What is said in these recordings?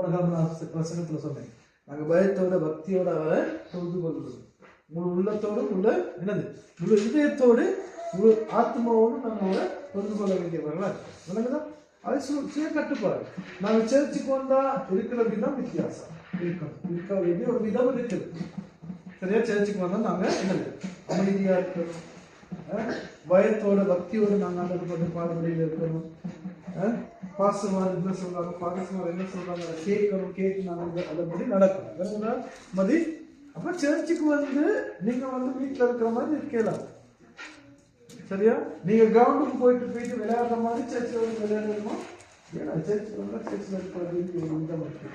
போன காலம் நான் வசனத்துல சொன்னேன், நாங்க பயத்தோட பக்தியோட அவரை தொழுது கொள்வது, முழு உள்ளத்தோடு உள்ள என்னது முழு இதயத்தோடு முழு ஆத்மாவோடு நம்ம அவரை தொழுது கொள்ள வேண்டியவர்களா இருக்கோம். அது சுய கட்டுப்பாடு. நாங்க சேர்த்துக்கு வந்தா இருக்கிற விதம் வித்தியாசம் இருக்கணும், இருக்க வேண்டிய ஒரு விதம் இருக்குது. சரியா? சேர்த்துக்கு வந்தா நாங்க என்னது அமைதியா இருக்கணும், பயத்தோட பக்தியோட நாங்க அந்த பாடுபடியில் இருக்கணும். பாசமார் என்ன சொல்றாங்க, பாசமார் என்ன சொல்றாங்க அதை கேட்கணும், கேட்டு நாங்க அதன்படி நடக்கணும். மதி அப்ப சர்ச்சுக்கு வந்து நீங்க வந்து வீட்டுல இருக்கிற மாதிரி இருக்கலாம். சரியா? நீங்க கிரவுண்டுக்கு போயிட்டு விளையாடுற மாதிரி சர்ச்சில் வந்து விளையாடணுமா? ஏன்னா சர்ச்சுக்கு வந்தா சர்ச்சில் இருக்கிற விதம் இருக்கு.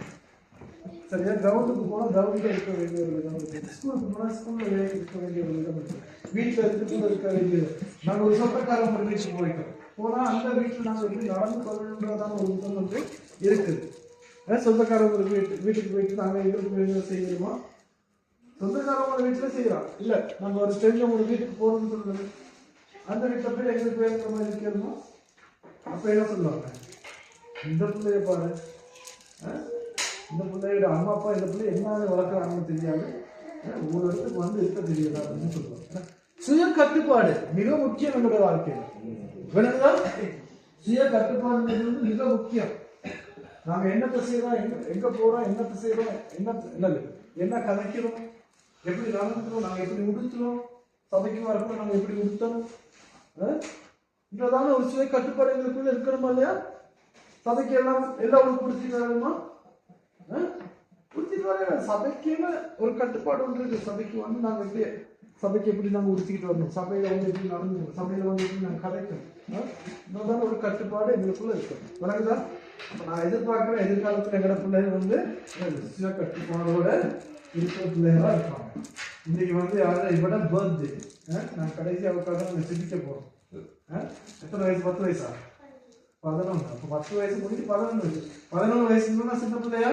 சரியா? கிரவுண்டுக்கு போனா கிரவுண்ட்ல இருக்க வேண்டிய ஒரு விதம் இருக்கு, ஸ்கூலுக்கு போனா ஸ்கூல்ல இருக்க வேண்டிய ஒரு விதம் இருக்கு, வீட்டுல இருக்க வேண்டியது. நாங்க ஒரு சொந்தக்காரங்க ஒரு வீட்டுக்கு போயிட்டோம் போனா அந்த வீட்டுல நாங்க எப்படி நடந்து கொள்ளணுன்றதான ஒரு விதம் வந்து இருக்குது. சொந்தக்காரங்க வீட்டுக்கு போயிட்டு நாங்க எங்களுக்கு செய்யணுமா? சொந்தக்காரங்க வீட்டுல செய்யறோம் இல்ல, நாங்க ஒரு தெரிஞ்சவங்க வீட்டுக்கு போறோம்னு சொல்றது, அந்த வீட்டை போய் எங்களுக்கு வேணுற மாதிரி இருக்கணுமா? அப்ப என்ன சொல்லுவாங்க, இந்த பிள்ளைய பாரு, இந்த பிள்ளையோட அம்மா அப்பா இந்த பிள்ளை என்ன வளர்க்குறாங்கன்னு தெரியாது, ஒரு இடத்துக்கு வந்து இருக்க தெரியாது அப்படின்னு சொல்லுவாங்க. சுய கட்டுப்பாடு மிக முக்கியம் நம்முடைய வாழ்க்கையில. வேணுங்களா? சுய கட்டுப்பாடு மிக முக்கியம். நாங்க என்னத்தை செய்யறோம், எங்க போறோம், என்னத்தை செய்யறோம், என்ன கதைக்கிறோம், எப்படி நடந்துக்கிறோம், நாங்க எப்படி உடுத்துறோம், சபைக்கு வரப்போ நாங்க எப்படி உடுத்தணும், ஒரு சுய கட்டுப்பாடு எங்களுக்குள்ள இருக்கணுமா இல்லையா? சபைக்கு எல்லா உடுப்பிடிச்சிட்டு வரணுமா? உடுத்திட்டு வர சபைக்குன்னு ஒரு கட்டுப்பாடு ஒன்று இருக்கு. சபைக்கு வந்து நாங்க எப்படி சபைக்கு எப்படி நாங்க உடுத்திக்கிட்டு வரணும், சபையில வந்து எப்படி நடந்துக்கணும், சபையில வந்து எப்படி நாங்க கதைக்கணும், ஒரு கட்டுப்பாடு எங்களுக்குள்ள இருக்கணும். வணங்குதா? நான் எதிர்பார்க்கிறேன் எதிர்காலத்துல எங்கட பிள்ளைகள் வந்து சுய கட்டுப்பாடோட இருக்கிற பிள்ளைகளா இருப்பாங்க. இன்னைக்கு வந்து யாரும் இவட பர்த்டே, நான் கடைசி அவருக்காக நாங்கள் சிரிக்க போறோம். எத்தனை வயசு? 10 வயசா? 11. அப்போ 10 வயசு முடிஞ்சு 11 வயசு. 11 வயசுல சின்ன பிள்ளையா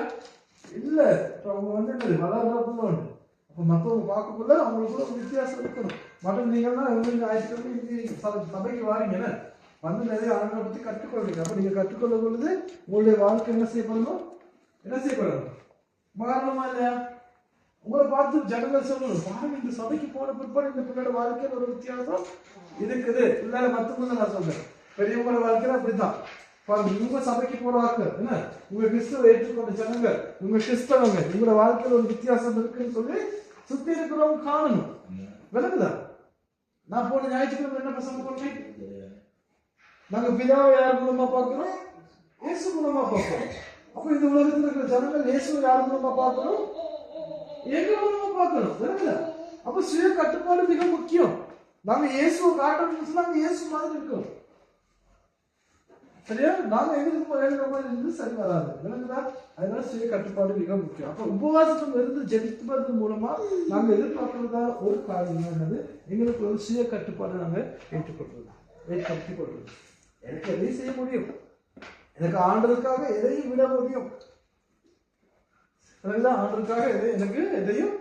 இல்ல. அவங்க வந்து என்னது வளர்ற பிள்ளை உண்டு. அப்போ மற்றவங்க பார்க்கக்குள்ள அவங்களுக்குள்ள ஒரு வித்தியாசம் இருக்கணும். மற்றும் நீங்கன்னா ஞாயிற்றுக்கிழமை சபைக்கு வாரீங்கன்னு வந்து நிறைய ஆண்களை பத்தி கற்றுக்கொள்வீங்க. அப்ப நீங்க கற்றுக்கொள்ள பொழுது உங்களுடைய வாழ்க்கை என்ன செய்யப்படணும், என்ன செய்யப்படணும், மாறணுமா இல்லையா? உங்களை பார்த்து ஜனங்கள் சொல்லணும், பாருங்க இந்த சபைக்கு போன பிற்பாடு இந்த பிள்ளையோட வாழ்க்கையில ஒரு வித்தியாசம் இருக்குது. பிள்ளைல மத்தவங்க நான் சொல்றேன், பெரியவங்களோட வாழ்க்கையில அப்படித்தான் பாருங்க. இவங்க சபைக்கு போற வாக்கு என்ன, உங்க கிறிஸ்துவ ஏற்றுக்கொண்ட ஜனங்க, உங்க கிறிஸ்தவங்க, உங்களோட வாழ்க்கையில ஒரு வித்தியாசம் இருக்குன்னு சொல்லி சுத்தி இருக்கிறவங்க காணணும். விளக்குதா? நான் போன ஞாயிற்றுக்கிழமை என்ன பிரசங்கம் பண்ணேன், நாங்க பிதாவை யார் மூலமா பார்க்கிறோம், இயேசு மூலமா பார்க்கிறோம். அப்ப இந்த உலகத்துல இருக்கிற ஜனங்கள் இயேசுவை யார் மூலமா பார்க்கிறோம், எங்க மூலமா பார்க்கணும். விளக்குதா? அப்ப சுய கட்டுப்பாடு மிக முக்கியம். நாங்க இயேசுவை காட்டணும்னு சொன்னா இயேசு மாதிரி இருக்கோம். சரியா? நாங்க எங்களுக்கு வேணுங்கிற மாதிரி இருந்து சரி வராது. விளங்குதா? அதனால சுய கட்டுப்பாடு மிக முக்கியம். அப்ப உபவாசம் இருந்து ஜெபிப்பது மூலமா நாங்க எதிர்பார்க்கிறதா ஒரு காரியம் என்னது, எங்களுக்கு ஒரு சுய கட்டுப்பாடு நாங்க ஏற்படுத்திக் கொள்வது. எனக்கு எதையும் செய்ய முடியும், எனக்கு ஆண்டதுக்காக எதையும் விட முடியும். ஆண்டதுக்காக எனக்கு எதையும்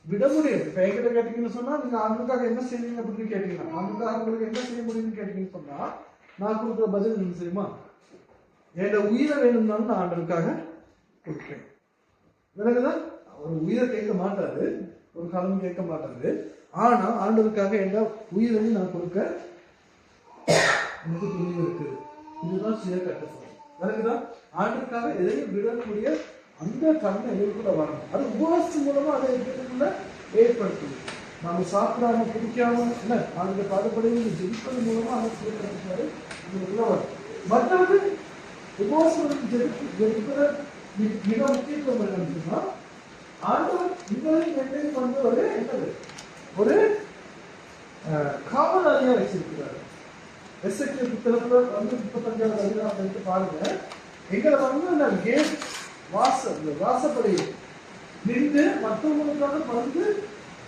விட முடியும். இப்ப என்கிட்ட கேட்டீங்கன்னு சொன்னா, நீங்க ஆண்டதுக்காக என்ன செய்வீங்க அப்படின்னு கேட்டீங்கன்னா, ஆண்டதுக்காக உங்களுக்கு என்ன செய்ய முடியும்னு கேட்டீங்கன்னு சொன்னா, நான் கொடுக்குற பதில் என்ன செய்யுமா, என்னோட உயிரை வேணும்னாலும் நான் ஆண்டதுக்காக கொடுப்பேன். விலகுதான்? ஒரு உயிரை கேட்க மாட்டாரு, ஒரு காலம் கேட்க மாட்டாரு. ஆனா ஆண்டதுக்காக என்னோட உயிரையும் நான் கொடுக்க எனக்கு துணிவு இருக்குது. இதுதான் சுய கட்டுப்பாடு. விலகுதான்? ஆண்டதுக்காக எதையும் விடக்கூடிய அந்த தன்மை எங்களுக்குள்ள வரணும். அது உபவாசத்தின் மூலமா அதை எங்களுக்குள்ள ஏற்படுத்துது. நாம சாப்பிடாம குடிக்காம என்ன அந்த பாடுபடையில் ஜெபிப்பது மூலமா அதை சுய கட்டுப்பாடு எங்களுக்குள்ள வரும். மற்றது உபவாசம் ஜெபிப்பத மிக முக்கியத்துவம் என்னன்னா, ஆண்டவர் உங்களையும் என்னையும் வந்து ஒரு என்னது ஒரு காவலாளியா வச்சிருக்கிறாரு. எஸ்ஐகே புத்தகத்துல வந்து 35வது அதிகாரம் பாருங்க. எங்களை வந்து கேட் வாசப்படி நின்று மற்றவங்களுக்காக வந்து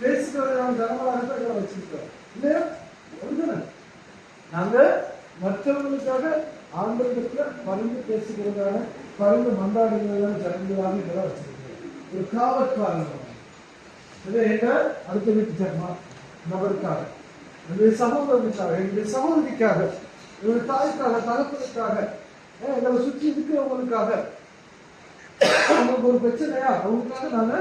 பேசுகிறதான ஜனங்களாக எங்களை வச்சிருக்கிறோம் இல்லையா? நாங்க மற்றவங்களுக்காக ஆண்டவர்களுக்கு பரிந்து பேசுகிறதான பரிந்து மன்றாடுகிறதான ஜனங்களாக எங்களை வச்சிருக்கிறோம். ஒரு காவற்காரங்க எங்க அடுத்த வீட்டு ஜன்மா நபருக்காக, என்னுடைய சகோதரனுக்காக, என்னுடைய சகோதரிக்காக, என்னுடைய தாய்க்காக, தகப்பனுக்காக, எங்களை சுற்றி இருக்கிறவங்களுக்காக அவங்களுக்கு ஒரு பிரச்சனையா அவங்களுக்காக நாங்க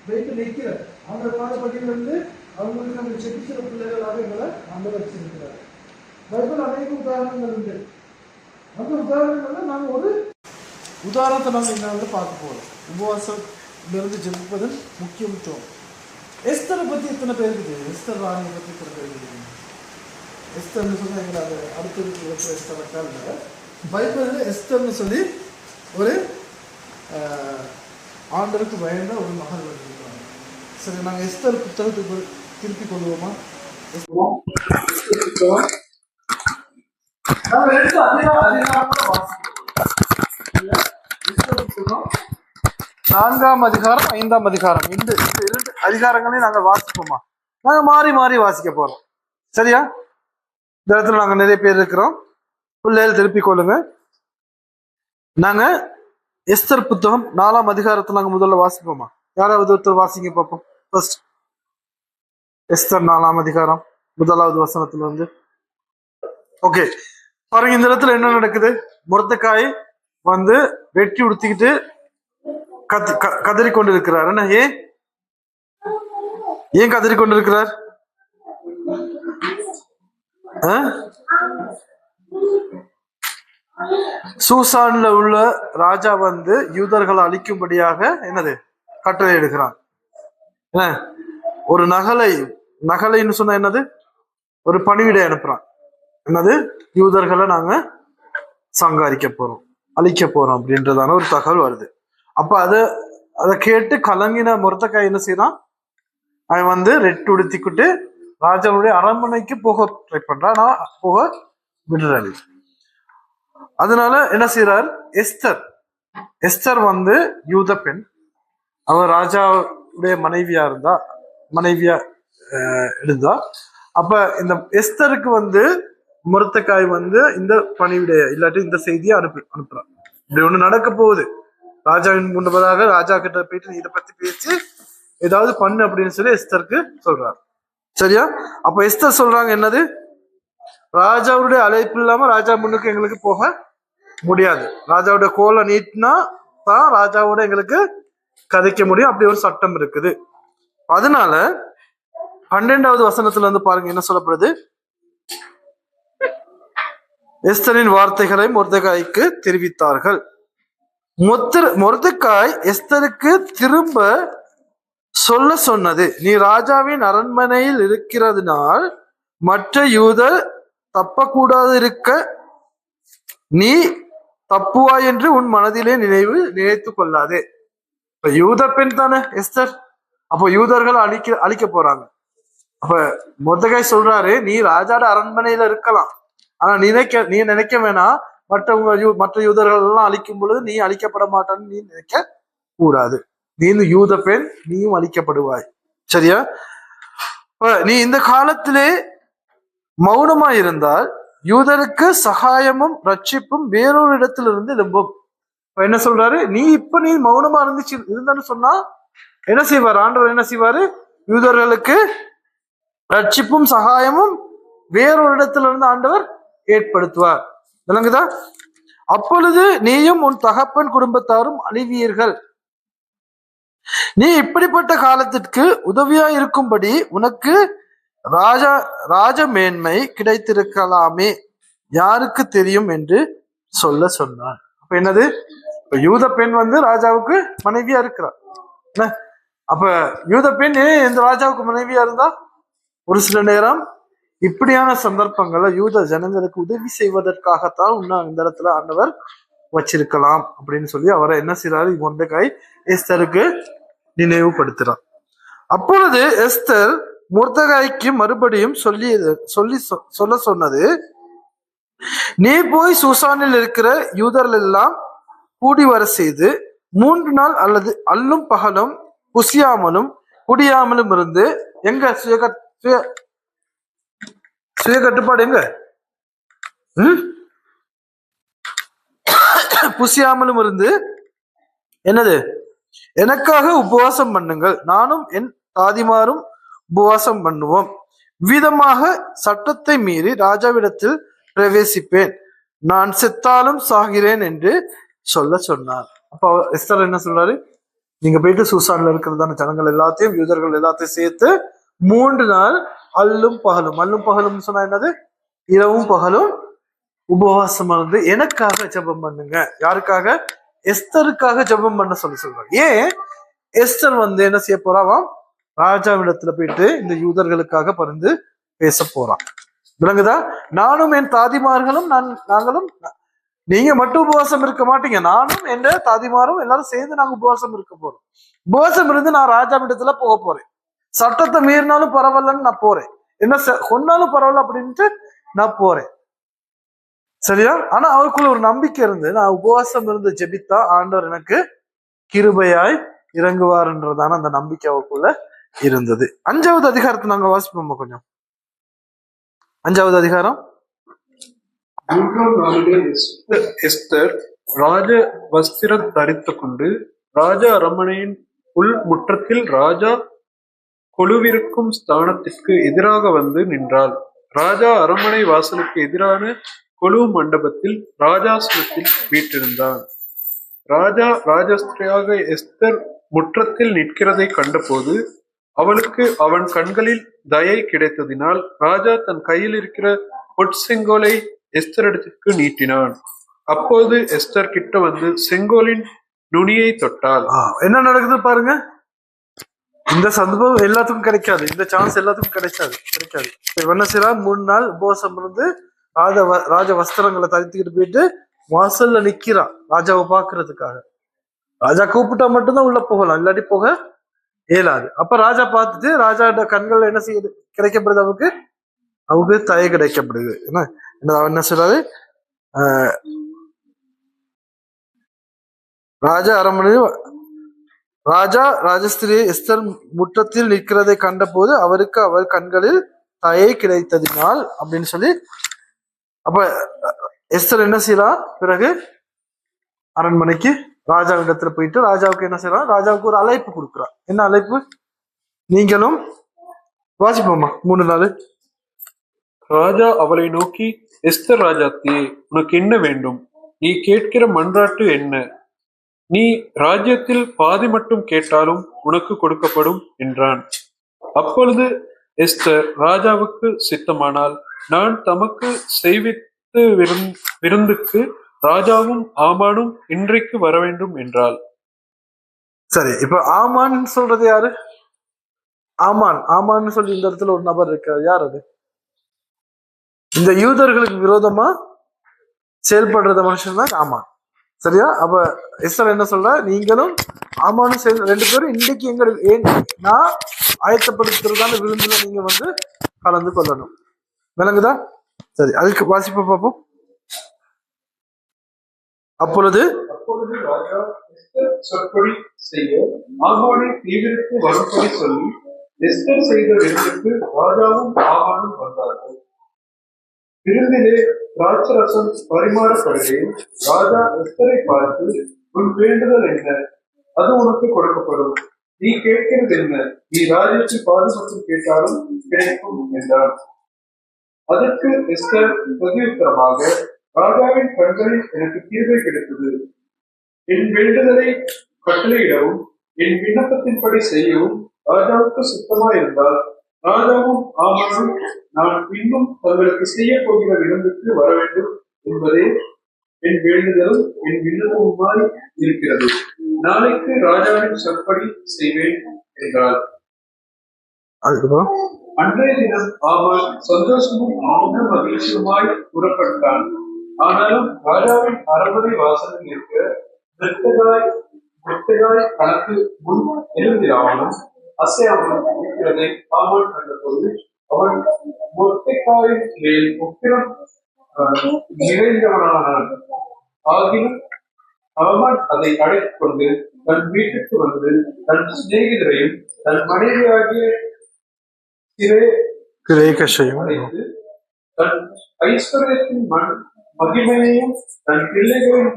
வைத்து நிற்கிறோம். அந்த பாடப்பட்டியிலிருந்து அவங்களுக்கு நம்ம செபிக்கிற பிள்ளைகளாக எங்களை ஆண்டவர் வச்சிருக்கிறார். பைபிள் அனைத்து உதாரணங்கள் உண்டு. அந்த உதாரணங்கள்ல நாங்கள் ஒரு உதாரணத்தை நம்ம இங்க வந்து பார்க்க போறோம். உபவாசம் இருந்து ஜெபிப்பதன் முக்கியத்துவம். எஸ்தரை பத்தி எத்தனை பேருக்கு தெரியும்? எஸ்தர் ராணியை பத்தி எத்தனை பேருக்கு தெரியும்? எஸ்தர்னு சொன்னா எங்களை அதை அடுத்ததுக்கு எஸ்தர் வட்டால் இல்லை. பைபிள்ல எஸ்தர்னு சொல்லி ஒரு ஆண்டருக்கு பயந்த ஒரு மகள் வருகிறாங்க. சரி, நாங்கள் எஸ்தர் புத்தகத்துக்கு திருப்பி கொள்வோமா? நான்காம் அதிகாரம் 5ஆம் அதிகாரம் இந்த 2 அதிகாரங்களையும் நாங்கள் வாசிப்போமா? நாங்கள் மாறி மாறி வாசிக்க போறோம். சரியா? இந்த இடத்துல நாங்கள் நிறைய பேர் இருக்கிறோம். பிள்ளைகள் திருப்பி கொள்ளுங்க. நாங்க எஸ்தர் புத்தகம் 4ஆம் அதிகாரத்தை நாங்கள் முதல்ல வாசிப்போமா? யாராவது ஒருத்தர் வாசிங்க பார்ப்போம். ஃபர்ஸ்ட் எஸ்தர் 4ஆம் அதிகாரம் 1வது வசனத்துல இருந்து. ஓகே, பாருங்க இந்த இடத்துல என்ன நடக்குது. மொர்தெகாய் வந்து வெட்டி உடுத்திக்கிட்டு கதறி கொண்டு இருக்கிறார். என்ன ஏன் கதறி கொண்டு இருக்கிறார்? சூசான்ல உள்ள ராஜா வந்து யூதர்களை அழிக்கும்படியாக என்னது கட்டளை எடுக்கிறான். ஒரு நகலைன்னு சொன்ன என்னது, ஒரு பணிவிடை அனுப்புறான். என்னது, யூதர்களை நாங்க சங்காரிக்க போறோம், அழிக்க போறோம் அப்படின்றதான ஒரு தகவல் வருது. அப்ப அதை கேட்டு கலங்கின மொர்தெகாய் என்ன செய்யறான்? அவன் வந்து ரெட்டு உடுத்திக்கிட்டு ராஜாவுடைய அரண்மனைக்கு போக ட்ரை பண்றான். ஆனா போக விடுறாரு. அதனால என்ன செய்யறார்? எஸ்தர் வந்து யூத பெண். அவர் ராஜாவுடைய மனைவியா இருந்தா. அப்ப இந்த எஸ்தருக்கு வந்து மொர்தெகாய் வந்து இந்த பணிவிடைய இல்லாட்டி இந்த செய்தியை அனுப்புறான். இப்படி ஒண்ணு நடக்க போகுது. ராஜாவின் முன்பதாக ராஜா கிட்ட போயிட்டு இதை பத்தி பேசி ஏதாவது பண்ணு அப்படின்னு சொல்லி எஸ்தருக்கு சொல்றாரு. சரியா? அப்ப எஸ்தர் சொல்றாங்க என்னது, ராஜாவுடைய அழைப்பு இல்லாம ராஜா முன்னுக்கு எங்களுக்கு போக முடியாது. ராஜாவுடைய கோலை நீட்டினா தான் ராஜாவோட எங்களுக்கு கதைக்க முடியும். அப்படி ஒரு சட்டம் இருக்குது. அதனால 12வது வசனத்துல இருந்து பாருங்க என்ன சொல்லப்படுது. எஸ்தரின் வார்த்தைகளை மொர்தெகாய்க்கு தெரிவித்தார்கள். மொர்தெகாய் எஸ்தருக்கு திரும்ப சொல்ல சொன்னது, நீ ராஜாவின் அரண்மனையில் இருக்கிறதுனால் மற்ற யூதர் தப்பக்கூடாது இருக்க நீ தப்புவாய் என்று உன் மனதிலே நினைத்து கொள்ளாதே. இப்ப யூத பெண் தானே எஸ்தர். அப்போ யூதர்கள் அழிக்க போறாங்க. அப்ப மொர்தெகாய் சொல்றாரு, நீ ராஜாட அரண்மனையில இருக்கலாம், ஆனா நீ நினைக்க வேணாம் மற்ற யூதர்கள் எல்லாம் அழிக்கும் பொழுது நீ அழிக்கப்பட மாட்டான்னு நீ நினைக்க கூடாது. நீ யூத பெண், நீயும் அழிக்கப்படுவாய். சரியா? நீ இந்த காலத்திலே மௌனமா இருந்தால் யூதருக்கு சகாயமும் ரட்சிப்பும் வேறொரு இடத்திலிருந்து எழும்பும். என்ன சொல்றாரு? நீ மௌனமா இருந்தான்னு சொன்னா என்ன செய்வார் ஆண்டவர்? என்ன செய்வாரு? யூதர்களுக்கு ரட்சிப்பும் சகாயமும் வேறொரு இடத்திலிருந்து ஆண்டவர் ஏற்படுத்துவார். விளங்குதா? அப்பொழுது நீயும் உன் தகப்பன் குடும்பத்தாரும் அழிவீர்கள். நீ இப்படிப்பட்ட காலத்திற்கு உதவியா இருக்கும்படி உனக்கு ராஜ மேன்மை கிடைத்திருக்கலாமே, யாருக்கு தெரியும் என்று சொல்ல சொன்னார். அப்ப என்னது? இப்ப யூத பெண் வந்து ராஜாவுக்கு மனைவியா இருக்கிறார். அப்ப யூத பெண் இந்த ராஜாவுக்கு மனைவியா இருந்தா ஒரு சில நேரம் இப்படியான சந்தர்ப்பங்கள்ல யூத ஜனங்களுக்கு உதவி செய்வதற்காகத்தான் இந்த இடத்துல ஆண்டவர் வச்சிருக்கலாம் அப்படின்னு சொல்லி அவரை என்ன செய்யறாரு? மொர்தெகாய் எஸ்தருக்கு நினைவுபடுத்துறார். அப்பொழுது எஸ்தர் மொர்தெகாய்க்கு மறுபடியும் சொல்ல சொன்னது, நீ போய் சூசானில் இருக்கிற யூதர்கள் எல்லாம் கூடி வர செய்து 3 நாள் அல்லது அல்லும் பகலும் புசியாமலும் குடியாமலும் இருந்து எங்க சுய கட்டுப்பாடு எங்க புசியாமலும் இருந்து என்னது எனக்காக உபவாசம் பண்ணுங்கள், நானும் என் தாதிமாரும் உபவாசம் பண்ணுவோம். விதமாக சட்டத்தை மீறி ராஜாவிடத்தில் பிரவேசிப்பேன், நான் செத்தாலும் சாகிறேன் என்று சொல்ல சொன்னார். அப்போ எஸ்தர் என்ன சொல்றாரு, நீங்க போயிட்டு சூசான்ல இருக்கிறதான ஜனங்கள் எல்லாத்தையும் யூதர்கள் எல்லாத்தையும் சேர்த்து 3 நாள் அல்லும் பகலும் சொன்னா என்னது, இரவும் பகலும் உபவாசம் இருந்து எனக்காக ஜெபம் பண்ணுங்க. யாருக்காக? எஸ்தருக்காக ஜெபம் பண்ண சொல்றாங்க. ஏன் எஸ்தர் என்ன செய்ய போறாவாம், ராஜாவிடத்துல போயிட்டு இந்த யூதர்களுக்காக பரிந்து பேச போறான். விளங்குதா? நானும் என் தாதிமார்களும் நாங்களும், நீங்க மட்டும் உபவாசம் இருக்க மாட்டீங்க, நானும் என் தாதிமாரும் எல்லாரும் சேர்ந்து நாங்க உபவாசம் இருக்க போறோம். உபவாசம் இருந்து நான் ராஜாவிடத்துல போக போறேன். சட்டத்தை மீறினாலும் பரவாயில்லன்னு நான் போறேன், என்ன கொன்னாலும் பரவாயில்ல அப்படின்ட்டு நான் போறேன். சரியா? ஆனா அவருக்குள்ள ஒரு நம்பிக்கை இருந்து, நான் உபவாசம் இருந்து ஜெபித்தா ஆண்டவர் எனக்கு கிருபையாய் இறங்குவார்ன்றதான அந்த நம்பிக்கை அவருக்குள்ள இருந்தது. 5வது அதிகாரத்தை நாங்க வாசிப்போம் கொஞ்சம். 5வது அதிகாரம். 3ஆம் நாளிலே எஸ்தர் ராஜ வஸ்திரம் தரித்து கொண்டு ராஜா அரண்மனையின் உள் முற்றத்தில் ராஜா கொலுவிருக்கும் ஸ்தானத்திற்கு எதிராக வந்து நின்றாள். ராஜா அரண்மனை வாசலுக்கு எதிரான கொலு மண்டபத்தில் ராஜாசனத்தில் வீற்றிருந்தான். ராஜா ராஜஸ்திரியாக எஸ்தர் முற்றத்தில் நிற்கிறதை கண்டபோது அவளுக்கு அவன் கண்களில் தயை கிடைத்ததினால் ராஜா தன் கையில் இருக்கிற பொற்செங்கோலை எஸ்தரிடத்திற்கு நீட்டினான். அப்போது எஸ்தர் கிட்ட வந்து செங்கோலின் நுனியை தொட்டாள். என்ன நடக்குது பாருங்க. இந்த சந்தர்ப்பம் எல்லாத்துக்கும் கிடைக்காது, இந்த சான்ஸ் எல்லாத்துக்கும் கிடைக்காது. என்ன செய்யறா, 3 நாள் உபவாசம் இருந்து ராஜ வஸ்திரங்களை தரித்துக்கிட்டு போயிட்டு வாசல்ல நிக்கிறான் ராஜாவை பாக்குறதுக்காக. ராஜா கூப்பிட்டா மட்டும்தான் உள்ள போகலாம், இல்லாட்டி போக இயலாது. அப்ப ராஜா பார்த்துட்டு ராஜாவோட கண்கள் என்ன செய்யுது, கிடைக்கப்படுது, அவருக்கு தயை கிடைக்கப்படுது. என்ன சொல்றாரு, ராஜா அரண்மனையில் ராஜா ராஜஸ்திரி எஸ்தர் முற்றத்தில் நிற்கிறதை கண்ட போது அவருக்கு அவர் கண்களில் தயை கிடைத்ததினால் அப்படின்னு சொல்லி, அப்ப எஸ்தர் என்ன செய்யறா, பிறகு அரண்மனைக்கு ராஜாவிடத்துல போயிட்டு ராஜாவுக்கு என்ன செய்யறா, ராஜாவுக்கு ஒரு அழைப்பு கொடுக்குறா. என்ன அழைப்பு? நீங்களும் வாசிப்போமா 3 நாள். ராஜா அவளை நோக்கி, எஸ்தர் ராஜாத்தியே, உனக்கு என்ன வேண்டும்? நீ கேட்கிற மன்றாட்டு என்ன? நீ ராஜ்யத்தில் பாதி மட்டும் கேட்டாலும் உனக்கு கொடுக்கப்படும் என்றான். அப்பொழுது எஸ்தர் ராஜாவுக்கு சித்தமானால் நான் தமக்கு செய்வித்து விருந்துக்கு ராஜாவும் ஆமானும் இன்றைக்கு வர வேண்டும் என்றாள். சரி, இப்ப ஆமான் சொல்றது யாரு? ஆமான்னு சொல்லி இந்த இடத்துல ஒரு நபர் இருக்காரு. யார் அது? இந்த யூதர்களுக்கு விரோதமா செயல்படுற மனுஷன் தான் ஆமான். சரியா? அப்ப எஸ்தர் என்ன சொல்ற, நீங்களும் ஆமானும் 2 பேரும் இன்றைக்கு எங்களுக்கு நான் ஆயத்தப்படுத்துறதான விருந்துல நீங்க கலந்து கொள்ளணும். விளங்குதா? சரி, அதுக்கு வாசிப்ப பார்ப்போம். அப்பொழுது ராஜா எஸ்தர் சொற்படி செய்ய ஆமானை தீவிரத்து வரும்படி சொல்லி எஸ்தர் செய்த விருந்துக்கு ராஜாவும் ஆமானும் வந்தார்கள். விருந்திலே திராட்சரசம் பரிமாறப்படுகையில் ராஜா எஸ்தரை பார்த்து, உன் வேண்டுதல் என்ன? அது உனக்கு கொடுக்கப்படும். நீ கேட்கிறது என்ன? நீ ராஜ்யத்தில் பாதுகாப்பு கேட்டாலும் கிடைக்கும் என்றார். அதற்கு எஸ்தர் பிரதியுத்தரமாக, ராஜாவின் கண்களில் எனக்கு தீர்வை கிடைத்தது. என் வேண்டுதலை கட்டளையிடவும் என் விண்ணப்பத்தின்படி செய்யவும் ராஜாவுக்கு சுத்தமா இருந்தால் ராஜாவும் ஆமானும் நான் இன்னும் தங்களுக்கு செய்ய போகிற விருந்துக்கு வர வேண்டும் என்பதே என் வேண்டுதலும் என் விண்ணப்பமுமாய் இருக்கிறது. நாளைக்கு ராஜாவின் சொற்படி செய்வேன் என்றார். அன்றைய தினம் ஆமான் சந்தோஷமும் ஆனந்த மகிழ்ச்சியுமாய் புறப்பட்டான். ஆனாலும் ராஜாவின் அரண்மனை வாசலில் இருக்க முட்டைகாய் கணக்கு முன் எழுந்திராமலும் அசையாமலும் இருக்கிறதை ஆமான் கண்டபோது அவன் மொட்டைக்காயின் மேல் உக்கிரம் நிறைந்தவனானான். ஆகினும் ஆமான் அதை அடைத்துக் கொண்டு தன் வீட்டுக்கு வந்து தன் சிநேகிதரையும் தன் மனைவியாகிய அடைத்து தன் ஐஸ்வர்யத்தின் மகிமையையும் தன் பிள்ளைகளின்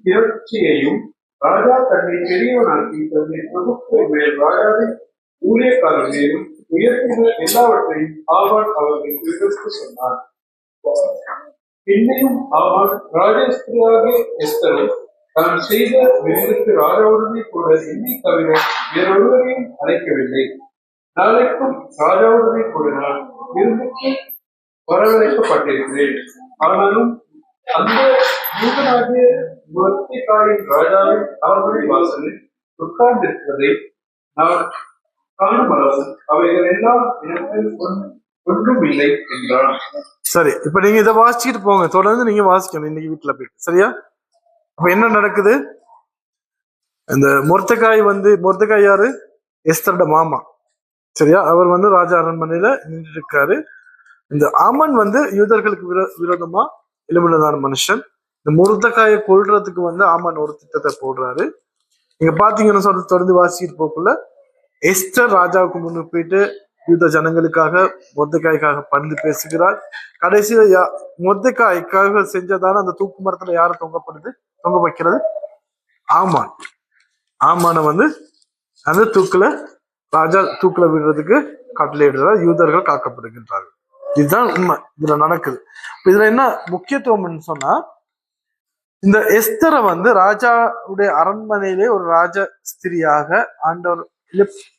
திரட்சியையும் ராஜா தன்னை பெரியவனாக்கி தன்னை பிரபுக்கள் மேல் ராஜாவின் ஊழியக்காரர்களையும் உயர்த்தின எல்லாவற்றையும் ஆவான் அவர்களுக்கு விவரித்து சொன்னார். பின்னையும் ஆவான் ராஜஸ்திரியாக எஸ்தரை தான் செய்த விருந்துக்கு ராஜாவுடனே கூட என்னை தவிர வேறொருவரையும் அழைக்கவில்லை. நாளைக்கும் ராஜாவுடனே கூட நான் விருந்துக்கு வரவழைக்கப்பட்டிருக்கிறேன். ஆனாலும் அந்த யூதனாகிய மொர்தெகாயின் ராஜாவின் அரண்மனை வாசலில் உட்கார்ந்திருப்பதை நான் காணும் அளவு அவைகள் எல்லாம் எனக்கு ஒன்றும் இல்லை என்றான். சரி, இப்ப நீங்க இதை வாசிச்சுட்டு போங்க, தொடர்ந்து நீங்க வாசிக்கணும் இன்னைக்கு வீட்டுல போயிட்டு. சரியா? அப்ப என்ன நடக்குது? இந்த மொர்தெகாய் யாரு? எஸ்தரோட மாமா. சரியா? அவர் ராஜா அரண்மனையில நின்று இருக்காரு. இந்த ஆமன் யூதர்களுக்கு விரோதமா எழும்புனதான மனுஷன். இந்த மொர்தெகாயை கொல்றதுக்கு ஆமன் ஒரு திட்டத்தை போடுறாரு. நீங்க பாத்தீங்கன்னு சொல்றது தொடர்ந்து வாசிக்கிட்டு போக்குள்ள எஸ்தர் ராஜாவுக்கு முன்னு போயிட்டு யூத ஜனங்களுக்காக மொர்தெகாய்க்காக பரிந்து பேசுகிறார். கடைசியில மொர்தெகாய்க்காக செஞ்சதான அந்த தூக்கு மரத்துல யாரு தொங்க வைக்கிறது? ஆமான அந்த ராஜா தூக்குல விடுறதுக்கு கட்டளையிடுறார். யூதர்கள் காக்கப்படுகின்றார்கள். இதுதான் உண்மை இதுல நடக்குது. இதுல என்ன முக்கியத்துவம்னு சொன்னா, இந்த எஸ்தரை ராஜாவுடைய அரண்மனையிலே ஒரு ராஜ ஸ்திரியாக ஆண்டவர்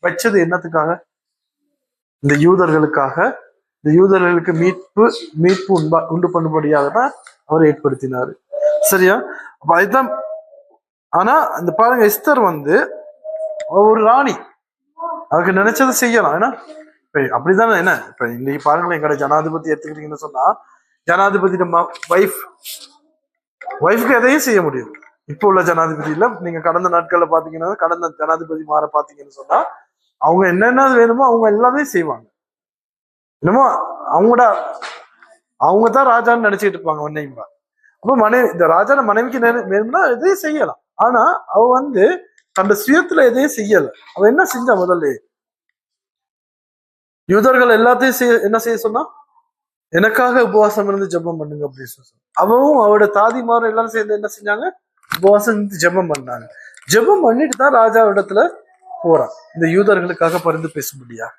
வச்சது என்னத்துக்காக? இந்த யூதர்களுக்காக, இந்த யூதர்களுக்கு மீட்பு உண்டு பண்ணும்படியாக தான் அவர் ஏற்படுத்தினாரு. சரியா? அப்ப அதுதான். ஆனா இந்த பாருங்க, எஸ்தர் ஒரு ராணி, அவருக்கு நினைச்சதை செய்யலாம். ஏன்னா அப்படித்தானே. என்ன இப்ப இன்னைக்கு பாருங்களேன், எங்கட ஜனாதிபதி எடுத்துக்கிட்டீங்கன்னு சொன்னா, ஜனாதிபதி ஒய்ஃப்க்கு எதையும் செய்ய முடியும். இப்போ உள்ள ஜனாதிபதி இல்ல, நீங்க கடந்த நாட்கள்ல பாத்தீங்கன்னா, கடந்த ஜனாதிபதி மாற பாத்தீங்கன்னு சொன்னா, அவங்க என்னென்ன வேணுமோ அவங்க எல்லாமே செய்வாங்க. என்னமோ அவங்க தான் ராஜான்னு நினைச்சிட்டு இருப்பாங்க ஒன்னையும்பா. அப்ப இந்த ராஜா மனைவிக்கு வேணும்னா எதையும் செய்யலாம். ஆனா அவ தன் சுயத்துல எதையும் செய்யல. அவ என்ன செஞ்சா? முதல்ல யூதர்கள் எல்லாத்தையும் என்ன செய்ய சொன்னா, எனக்காக உபவாசம் இருந்து ஜெபம் பண்ணுங்க அப்படின்னு சொல்லி. அவவும் அவரோட தாதிமாரும் எல்லாரும் சேர்ந்து என்ன செஞ்சாங்க? உபவாசம் இருந்து ஜெபம் பண்ணாங்க. ஜெபம் பண்ணிட்டு தான் ராஜா இடத்துல போறான், இந்த யூதர்களுக்காக பரிந்து பேச முடியாது.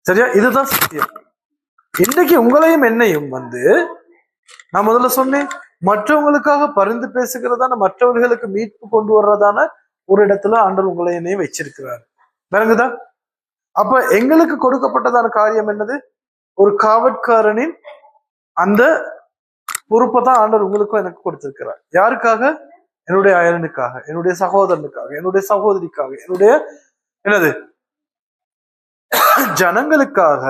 சரியா? இதுதான் சத்தியம். இன்னைக்கு உங்களையும் என்னையும் நான் முதல்ல சொன்னேன், மற்றவங்களுக்காக பரிந்து பேசுகிறதான, மற்றவர்களுக்கு மீட்பு கொண்டு வர்றதான ஒரு இடத்துல ஆண்டவர் உங்களை என்னையும் வச்சிருக்கிறாரு. விளங்குதா? அப்ப எங்களுக்கு கொடுக்கப்பட்டதான காரியம் என்னது? ஒரு காவற்காரனின் அந்த பொறுப்பை தான் ஆண்டவர் உங்களுக்கும் எனக்கு கொடுத்திருக்கிறார். யாருக்காக? என்னுடைய அயலனுக்காக, என்னுடைய சகோதரனுக்காக, என்னுடைய சகோதரிக்காக, என்னுடைய ஜனங்களுக்காக,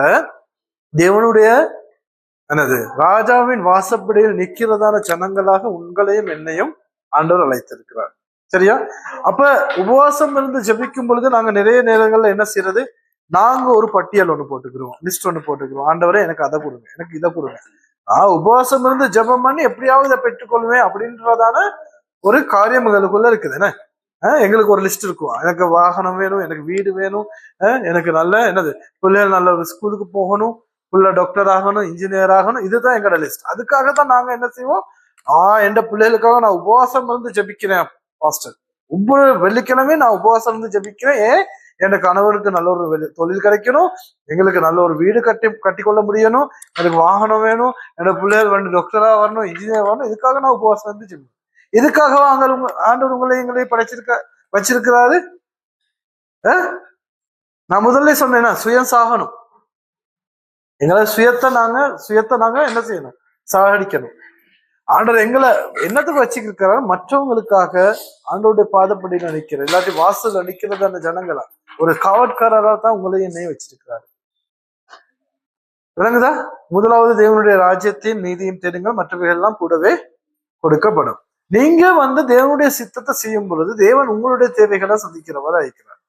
தேவனுடைய ராஜாவின் வாசப்படியில் நிற்கிறதான ஜனங்களாக உங்களையும் என்னையும் ஆண்டவர் அழைத்திருக்கிறார். சரியா? அப்ப உபவாசம் இருந்து ஜெபிக்கும் பொழுது நாங்க நிறைய நேரங்கள்ல என்ன செய்யறது? நாங்க ஒரு பட்டியல் ஒண்ணு போட்டுக்கிறோம், லிஸ்ட் ஒண்ணு போட்டுக்கிறோம். ஆண்டவரே எனக்கு அதை கொடுங்க, எனக்கு இதை கொடுங்க, உபவாசம் இருந்து ஜெபம் பண்ணி எப்படியாவது இதை பெற்றுக்கொள்வேன் அப்படின்றதான ஒரு காரியம் எங்களுக்குள்ள இருக்குது. என்ன எங்களுக்கு ஒரு லிஸ்ட் இருக்கும். எனக்கு வாகனம் வேணும், எனக்கு வீடு வேணும், எனக்கு நல்ல பிள்ளைகள் நல்ல ஒரு ஸ்கூலுக்கு போகணும், புள்ள டாக்டர் ஆகணும், இன்ஜினியர் ஆகணும். இதுதான் எங்களோட லிஸ்ட். அதுக்காக தான் நாங்க என்ன செய்வோம்? என் பிள்ளைகளுக்காக நான் உபவாசம் இருந்து ஜெபிக்கிறேன் பாஸ்டர். ஒவ்வொரு வெள்ளிக்கிழமை நான் உபவாசம் இருந்து ஜெபிக்கிறேன். என் கணவருக்கு நல்ல ஒரு தொழில் கிடைக்கணும், எங்களுக்கு நல்ல ஒரு வீடு கட்டி கொள்ள முடியணும், எனக்கு வாகனம் வேணும், என்னோட பிள்ளைகள் டாக்டரா வரணும், இன்ஜினியர் வரணும். இதுக்காக நான் உபவாசம் இருந்து ஜெபிக்கிறேன். இதுக்காக ஆண்டவர் உங்களை வச்சிருக்கிறாரு. நான் முதல்ல சொன்னேன்னா, சுயம் சாகணும். எங்களை சுயத்தை நாங்க என்ன செய்யணும்? சாகடிக்கணும். ஆண்டவர் எங்களை என்னத்துக்கு வச்சுக்கிறாரு? மற்றவங்களுக்காக ஆண்டவருடைய பாதப்படியில் நிற்கிற, எல்லாத்தையும் வாசல் நிற்கிறது அந்த ஜனங்களா ஒரு காவற்காரராக தான் உங்களையும் என்னையும் வச்சிருக்கிறாரு. விளங்குதா? முதலாவது தேவனுடைய ராஜ்யத்தையும் நீதியும் தேடுங்கள், மற்றவைகள் எல்லாம் கூடவே கொடுக்கப்படும். நீங்க தேவனுடைய சித்தத்தை செய்யும் பொழுது தேவன் உங்களுடைய தேவைகளை சந்திக்கிறவரை அழைக்கிறார்.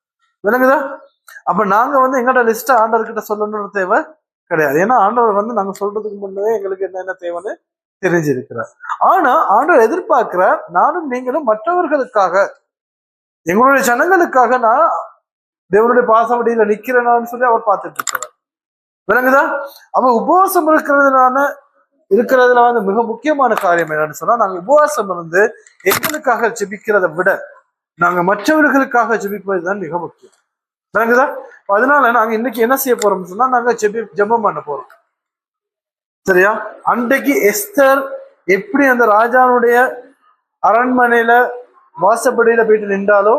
விளங்குதா? அப்ப நாங்க எங்களோட லிஸ்ட ஆண்டவர்கிட்ட சொல்லணும்னு தேவை கிடையாது. ஏன்னா ஆண்டவர் நாங்க சொல்றதுக்கு முன்னே எங்களுக்கு என்னென்ன தேவைன்னு தெரிஞ்சிருக்கிறார். ஆனா ஆண்டவர் எதிர்பார்க்கிறார், நானும் நீங்களும் மற்றவர்களுக்காக, எங்களுடைய ஜனங்களுக்காக நான் தேவனுடைய பாசவடியில நிக்கிறேன்னு சொல்லி அவர் பார்த்துட்டு இருக்கிறார். விளங்குதா? அப்ப உபவாசம் இருக்கிறதுல மிக முக்கியமான காரியம் என்னன்னு சொன்னா, நாங்க உபவாசம் இருந்து எங்களுக்காக ஜெபிக்கிறத விட நாங்க மற்றவர்களுக்காக ஜெபிப்பதுதான் மிக முக்கியம். விளங்குதா? அதனால நாங்க இன்னைக்கு என்ன செய்ய போறோம்னு சொன்னா, நாங்க ஜெபம் பண்ண போறோம். சரியா? அன்றைக்கு எஸ்தர் எப்படி அந்த ராஜாவுடைய அரண்மனையில வாசப்படியில போயிட்டு நின்றாலோ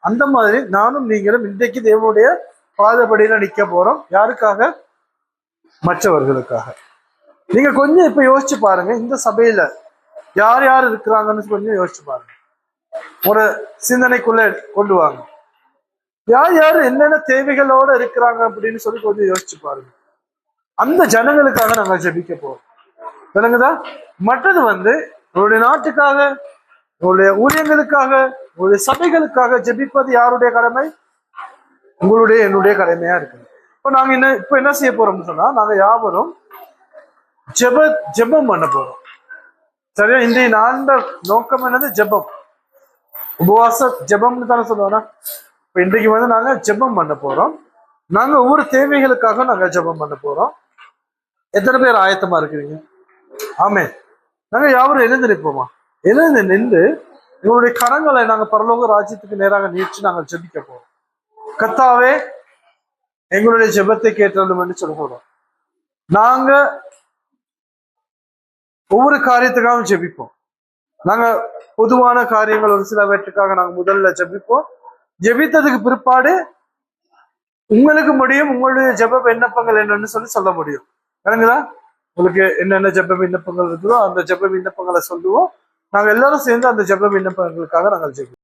அந்த மாதிரி நானும் நீங்களும் இன்றைக்கு தேவனுடைய பாதப்படியில நிக்க போறோம். யாருக்காக? மற்றவர்களுக்காக. நீங்க கொஞ்சம் இப்ப யோசிச்சு பாருங்க, இந்த சபையில யார் யார் இருக்கிறாங்கன்னு கொஞ்சம் யோசிச்சு பாருங்க. ஒரு சிந்தனைக்குள்ள கொண்டு வாங்க. யார் யார் என்னென்ன தேவைகளோட இருக்கிறாங்க அப்படின்னு சொல்லி கொஞ்சம் யோசிச்சு பாருங்க. அந்த ஜனங்களுக்காக நாங்க ஜெபிக்க போறோம். விளங்குதா? மற்றது உங்களுடைய நாட்டுக்காக, உங்களுடைய ஊழியங்களுக்காக, உங்களுடைய சபைகளுக்காக ஜெபிப்பது யாருடைய கடமை? உங்களுடைய என்னுடைய கடமையா இருக்கு. நாங்க என்ன செய்ய போறோம்னு சொன்னா, நாங்க யாவரும் ஜெபம் பண்ண போறோம். சரியா? இன்றைய நாளோட நோக்கம் என்னது? ஜெபம். உபவாச ஜெபம்னு தானே சொல்லுவோம்னா, இப்ப இன்றைக்கு நாங்க ஜெபம் பண்ண போறோம். நாங்க ஒவ்வொரு தேவைகளுக்காக நாங்க ஜெபம் பண்ண போறோம். எத்தனை பேர் ஆயத்தமா இருக்கிறீங்க? ஆமே. நாங்க யாவரும் எழுந்து நிற்போமா? எழுந்து நின்று எங்களுடைய கரங்களை நாங்க பரலோக ராஜ்யத்துக்கு நேராக நீச்சு நாங்கள் ஜெபிக்க போறோம். கர்த்தாவே, எங்களுடைய ஜெபத்தை கேட்டோம் என்று சொல்ல போறோம். நாங்க ஒவ்வொரு காரியத்துக்காகவும் ஜெபிப்போம். நாங்க பொதுவான காரியங்கள் ஒரு சிலவற்றுக்காக நாங்க முதல்ல ஜெபிப்போம். ஜெபித்ததுக்கு பிற்பாடு உங்களுக்கு முடியும், உங்களுடைய ஜெப விண்ணப்பங்கள் என்னன்னு சொல்ல முடியும். விளங்குதா? உங்களுக்கு என்னென்ன ஜெப விண்ணப்பங்கள் இருக்குதோ அந்த ஜெப விண்ணப்பங்களை சொல்லுவோம். நாங்க எல்லாரும் சேர்ந்து அந்த ஜெப விண்ணப்பங்களுக்காக நாங்கள் ஜெபிப்போம்.